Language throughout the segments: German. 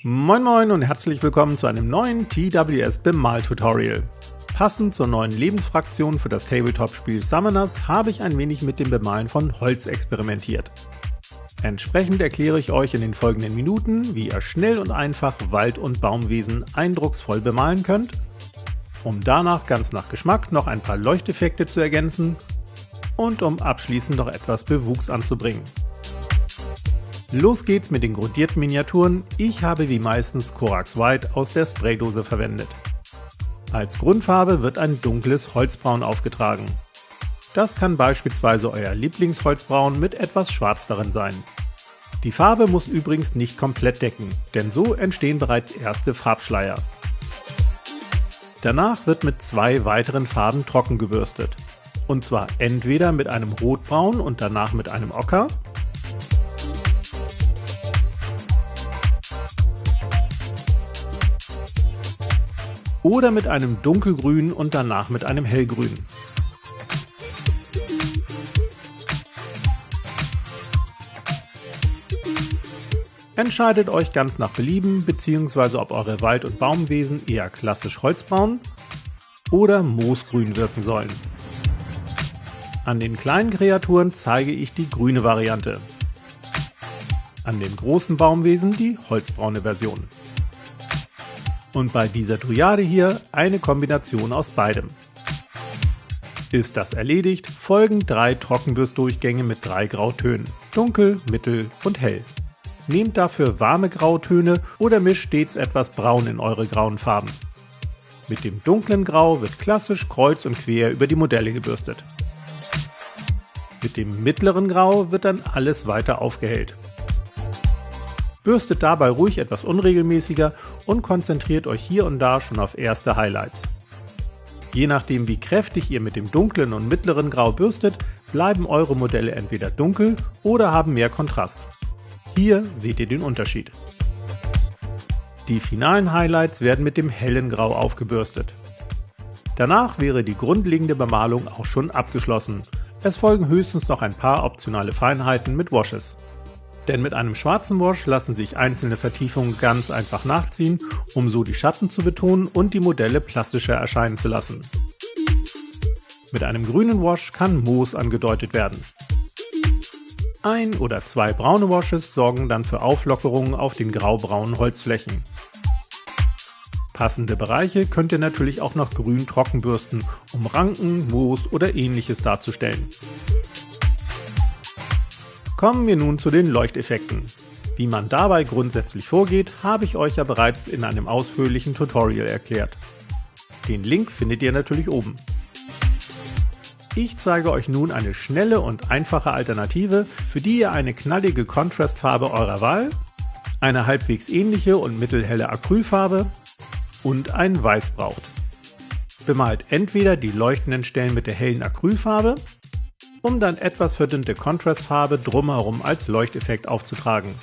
Moin Moin und herzlich willkommen zu einem neuen TWS Bemal-Tutorial. Passend zur neuen Lebensfraktion für das Tabletop-Spiel Summoners habe ich ein wenig mit dem Bemalen von Holz experimentiert. Entsprechend erkläre ich euch in den folgenden Minuten, wie ihr schnell und einfach Wald- und Baumwesen eindrucksvoll bemalen könnt, um danach ganz nach Geschmack noch ein paar Leuchteffekte zu ergänzen und um abschließend noch etwas Bewuchs anzubringen. Los geht's mit den grundierten Miniaturen. Ich habe wie meistens Corax White aus der Spraydose verwendet. Als Grundfarbe wird ein dunkles Holzbraun aufgetragen. Das kann beispielsweise euer Lieblingsholzbraun mit etwas Schwarz darin sein. Die Farbe muss übrigens nicht komplett decken, denn so entstehen bereits erste Farbschleier. Danach wird mit zwei weiteren Farben trocken gebürstet. Und zwar entweder mit einem Rotbraun und danach mit einem Ocker, oder mit einem dunkelgrün und danach mit einem hellgrün. Entscheidet euch ganz nach Belieben, bzw. ob eure Wald- und Baumwesen eher klassisch holzbraun oder moosgrün wirken sollen. An den kleinen Kreaturen zeige ich die grüne Variante. An den großen Baumwesen die holzbraune Version. Und bei dieser Dryade hier eine Kombination aus beidem. Ist das erledigt, folgen 3 Trockenbürstdurchgänge mit 3 Grautönen, dunkel, mittel und hell. Nehmt dafür warme Grautöne oder mischt stets etwas Braun in eure grauen Farben. Mit dem dunklen Grau wird klassisch kreuz und quer über die Modelle gebürstet. Mit dem mittleren Grau wird dann alles weiter aufgehellt. Bürstet dabei ruhig etwas unregelmäßiger und konzentriert euch hier und da schon auf erste Highlights. Je nachdem wie kräftig ihr mit dem dunklen und mittleren Grau bürstet, bleiben eure Modelle entweder dunkel oder haben mehr Kontrast. Hier seht ihr den Unterschied. Die finalen Highlights werden mit dem hellen Grau aufgebürstet. Danach wäre die grundlegende Bemalung auch schon abgeschlossen. Es folgen höchstens noch ein paar optionale Feinheiten mit Washes. Denn mit einem schwarzen Wash lassen sich einzelne Vertiefungen ganz einfach nachziehen, um so die Schatten zu betonen und die Modelle plastischer erscheinen zu lassen. Mit einem grünen Wash kann Moos angedeutet werden. 1 oder 2 braune Washes sorgen dann für Auflockerungen auf den graubraunen Holzflächen. Passende Bereiche könnt ihr natürlich auch noch grün trocken bürsten, um Ranken, Moos oder ähnliches darzustellen. Kommen wir nun zu den Leuchteffekten. Wie man dabei grundsätzlich vorgeht, habe ich euch ja bereits in einem ausführlichen Tutorial erklärt. Den Link findet ihr natürlich oben. Ich zeige euch nun eine schnelle und einfache Alternative, für die ihr eine knallige Contrastfarbe eurer Wahl, eine halbwegs ähnliche und mittelhelle Acrylfarbe und ein Weiß braucht. Bemalt entweder die leuchtenden Stellen mit der hellen Acrylfarbe, um dann etwas verdünnte Contrastfarbe drumherum als Leuchteffekt aufzutragen.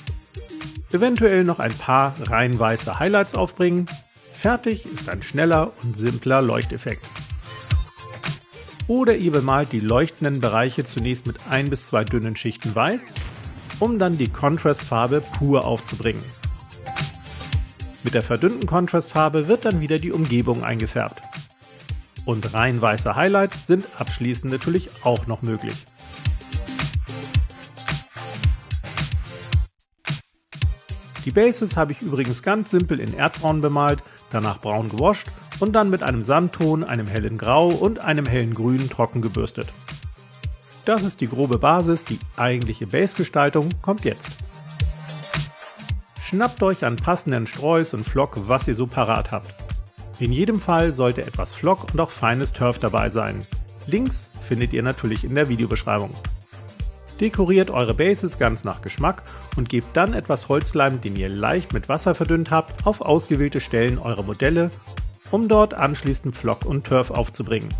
Eventuell noch ein paar rein weiße Highlights aufbringen. Fertig ist ein schneller und simpler Leuchteffekt. Oder ihr bemalt die leuchtenden Bereiche zunächst mit 1 bis 2 dünnen Schichten Weiß, um dann die Contrastfarbe pur aufzubringen. Mit der verdünnten Contrastfarbe wird dann wieder die Umgebung eingefärbt. Und rein weiße Highlights sind abschließend natürlich auch noch möglich. Die Bases habe ich übrigens ganz simpel in Erdbraun bemalt, danach braun gewascht und dann mit einem Sandton, einem hellen Grau und einem hellen Grün trocken gebürstet. Das ist die grobe Basis, die eigentliche Base-Gestaltung kommt jetzt. Schnappt euch an passenden Streus und Flock, was ihr so parat habt. In jedem Fall sollte etwas Flock und auch feines Turf dabei sein. Links findet ihr natürlich in der Videobeschreibung. Dekoriert eure Bases ganz nach Geschmack und gebt dann etwas Holzleim, den ihr leicht mit Wasser verdünnt habt, auf ausgewählte Stellen eurer Modelle, um dort anschließend Flock und Turf aufzubringen.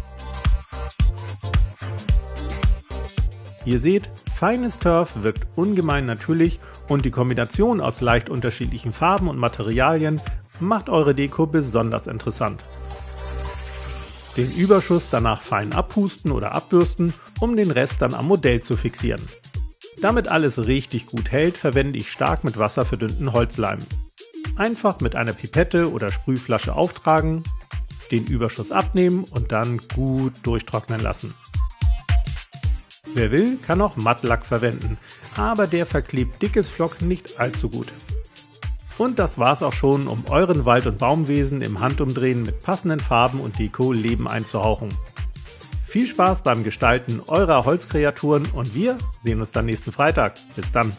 Ihr seht, feines Turf wirkt ungemein natürlich und die Kombination aus leicht unterschiedlichen Farben und Materialien macht eure Deko besonders interessant. Den Überschuss danach fein abpusten oder abbürsten, um den Rest dann am Modell zu fixieren. Damit alles richtig gut hält, verwende ich stark mit Wasser verdünnten Holzleim. Einfach mit einer Pipette oder Sprühflasche auftragen, den Überschuss abnehmen und dann gut durchtrocknen lassen. Wer will, kann auch Mattlack verwenden, aber der verklebt dickes Flock nicht allzu gut. Und das war's auch schon, um euren Wald- und Baumwesen im Handumdrehen mit passenden Farben und Deko Leben einzuhauchen. Viel Spaß beim Gestalten eurer Holzkreaturen und wir sehen uns dann nächsten Freitag. Bis dann!